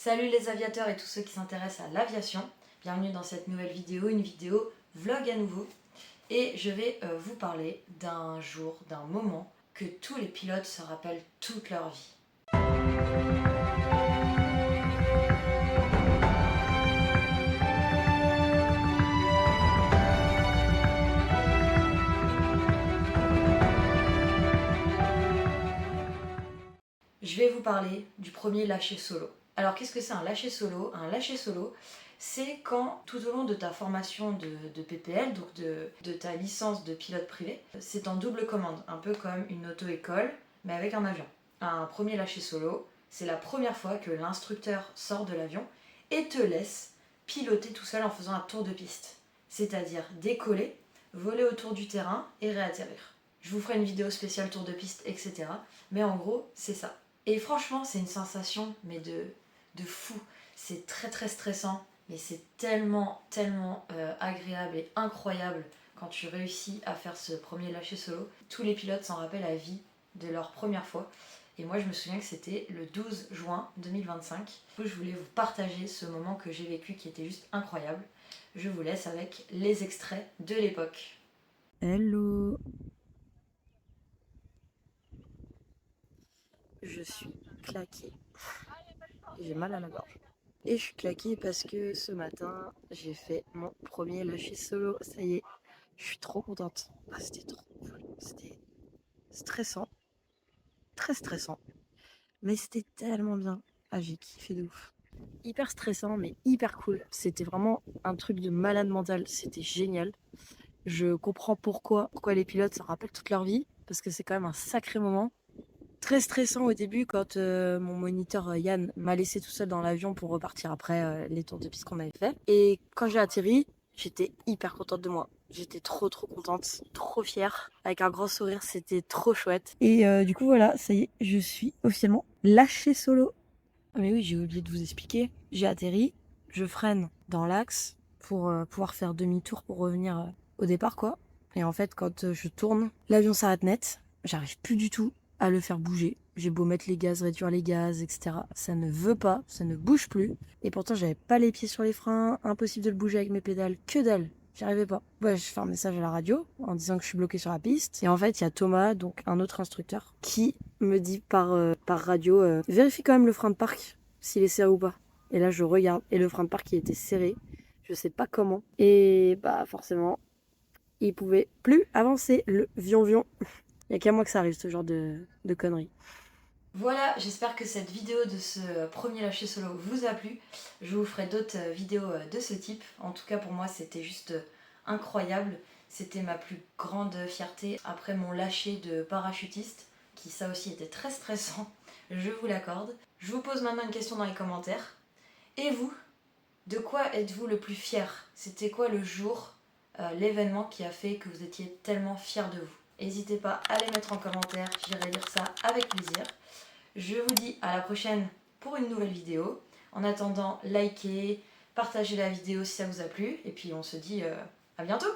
Salut les aviateurs et tous ceux qui s'intéressent à l'aviation. Bienvenue dans cette nouvelle vidéo, une vidéo vlog à nouveau. Et je vais vous parler d'un jour, d'un moment que tous les pilotes se rappellent toute leur vie. Je vais vous parler du premier lâcher solo. Alors qu'est-ce que c'est un lâcher solo? Un lâcher solo, c'est quand tout au long de ta formation de PPL, donc de ta licence de pilote privé, c'est en double commande, un peu comme une auto-école, mais avec un avion. Un premier lâcher solo, c'est la première fois que l'instructeur sort de l'avion et te laisse piloter tout seul en faisant un tour de piste. C'est-à-dire décoller, voler autour du terrain et réatterrir. Je vous ferai une vidéo spéciale tour de piste, etc. Mais en gros, c'est ça. Et franchement, c'est une sensation mais de fou. C'est très stressant, mais c'est tellement agréable et incroyable quand tu réussis à faire ce premier lâcher solo. Tous les pilotes s'en rappellent à vie de leur première fois. Et moi, je me souviens que c'était le 12 juin 2025. Je voulais vous partager ce moment que j'ai vécu qui était juste incroyable. Je vous laisse avec les extraits de l'époque. Hello. Je suis claquée. J'ai mal à la gorge. Et je suis claquée parce que ce matin, j'ai fait mon premier lâcher solo. Ça y est, je suis trop contente. Ah, c'était trop cool. C'était stressant, très stressant. Mais c'était tellement bien. Ah, j'ai kiffé de ouf. Hyper stressant, mais hyper cool. C'était vraiment un truc de malade mental. C'était génial. Je comprends pourquoi les pilotes s'en rappellent toute leur vie. Parce que c'est quand même un sacré moment. Très stressant au début quand mon moniteur Yann m'a laissé tout seul dans l'avion pour repartir après les tours de piste qu'on avait fait. Et quand j'ai atterri, j'étais hyper contente de moi. J'étais trop contente, trop fière. Avec un grand sourire, c'était trop chouette. Et du coup voilà, ça y est, je suis officiellement lâchée solo. Ah mais oui, j'ai oublié de vous expliquer. J'ai atterri, je freine dans l'axe pour pouvoir faire demi-tour pour revenir au départ quoi. Et en fait quand je tourne, l'avion s'arrête net. J'arrive plus du tout à le faire bouger. J'ai beau mettre les gaz, réduire les gaz, etc. Ça ne veut pas, ça ne bouge plus. Et pourtant j'avais pas les pieds sur les freins, impossible de le bouger avec mes pédales, que dalle. J'y arrivais pas. Ouais, je fais un message à la radio en disant que je suis bloquée sur la piste. Et en fait, il y a Thomas, donc un autre instructeur, qui me dit par radio vérifie quand même le frein de parc, s'il est serré ou pas. Et là, je regarde, et le frein de parc, il était serré. Je sais pas comment. Et bah, forcément, il pouvait plus avancer, le vion-vion. Il y a qu'à moi que ça arrive, ce genre de conneries. Voilà, j'espère que cette vidéo de ce premier lâcher solo vous a plu. Je vous ferai d'autres vidéos de ce type. En tout cas pour moi c'était juste incroyable. C'était ma plus grande fierté après mon lâcher de parachutiste, qui ça aussi était très stressant, je vous l'accorde. Je vous pose maintenant une question dans les commentaires. Et vous, de quoi êtes-vous le plus fier? C'était quoi le jour, l'événement qui a fait que vous étiez tellement fier de vous? N'hésitez pas à les mettre en commentaire, j'irai lire ça avec plaisir. Je vous dis à la prochaine pour une nouvelle vidéo. En attendant, likez, partagez la vidéo si ça vous a plu. Et puis on se dit à bientôt!